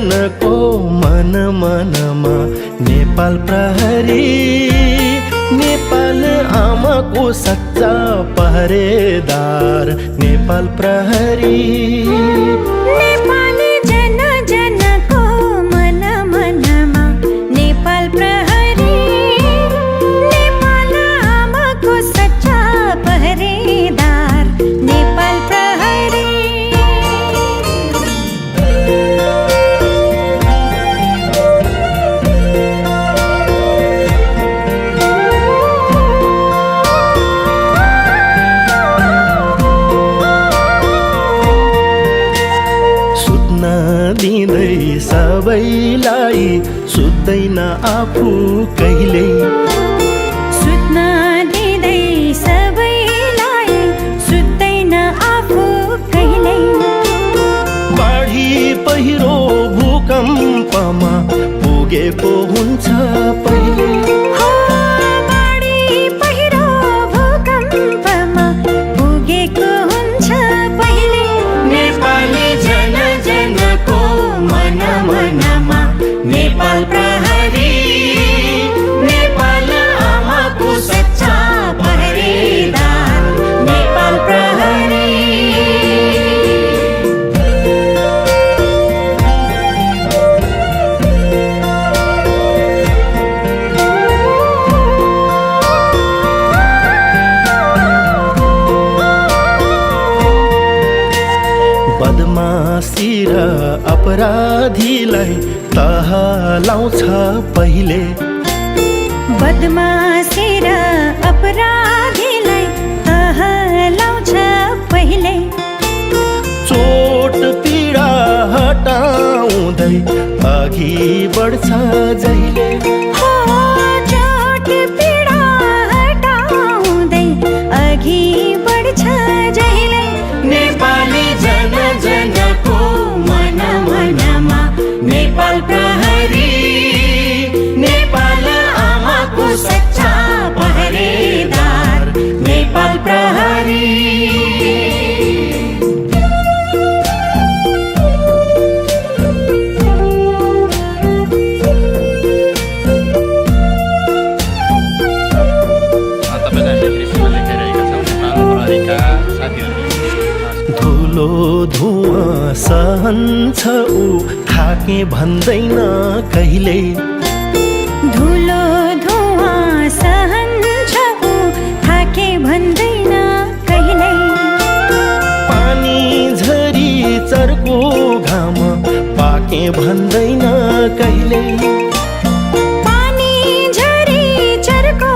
जनको मन मनमा नेपाल प्रहरी, नेपाल आमाको सच्चा पहरेदार नेपाल प्रहरी। नेपाली जन जनको मन मनमा नेपाल प्रहरी, नेपाल आमाको सच्चा पहरेदार नेपाल प्रहरी। दिँदै सबैलाई सुत्दैन आफू कहिले, सुत्न दिँदै सबैलाई सुत्दैन आफू कहिले। बाढी पहिरो भूकम्पमा पुगेको हुन्छ पहिले, हो बाढी पहिरो भूकम्पमा पुगेको हुन्छ पहिले। नेपाली जन जनको मन मनमा नेपाल प्रहरी, नेपाल आमाको सच्चा पहरेदार नेपाल प्रहरी। बदमाशी र अपराधीलाई तह लाउँछ पहिले, बदमाशी र अपराधीलाई तह लाउँछ पहिले। चोट पीडा हटाउँदै अघि बढ्छ जहिले, हो चोट पीडा हटाउँदै अघि बढ्छ जहिले। नेपाली जन जनको मन मनमा नेपाल प्रहरी, नेपाल आमाको सच्चा पहरेदार नेपाल प्रहरी। धुलो धुवाँ सहन्छ ऊ थाके भन्दैन कहिले, धुलो धुवाँ सहन्छ ऊ थाके भन्दैन कहिले। पानी झरी चर्को घाम पाके भन्दैन कहिले, पानी झरी चर्को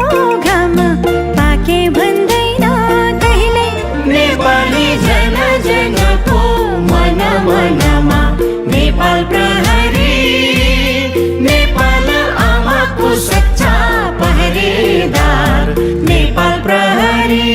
घाम पाके भन्दैन कहिले। नेपाली जन जनको मन मनमा नेपाल प्रहरी, नेपाल आमाको सच्चा पहरेदार नेपाल प्रहरी।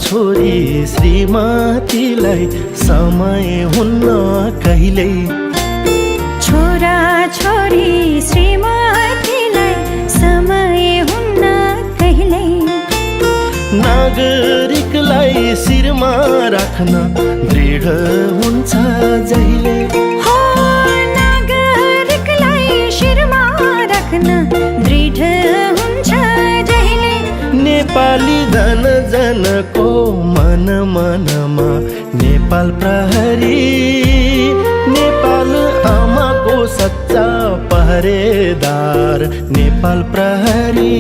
छोरी श्रीमतीलाई समय हुन्न कहिले, छोरा छोरी श्रीमतीलाई समय हुन्न कहिले। नागरिकलाई शिरमा राख्न दृढ हुन्छ जहिले, हो नागरिकलाई शिरमा राख्न दृढ हुन्छ जहिले। नेपाली जन जनको मन मनमा नेपाल प्रहरी, नेपाल आमाको सच्चा पहरेदार नेपाल प्रहरी।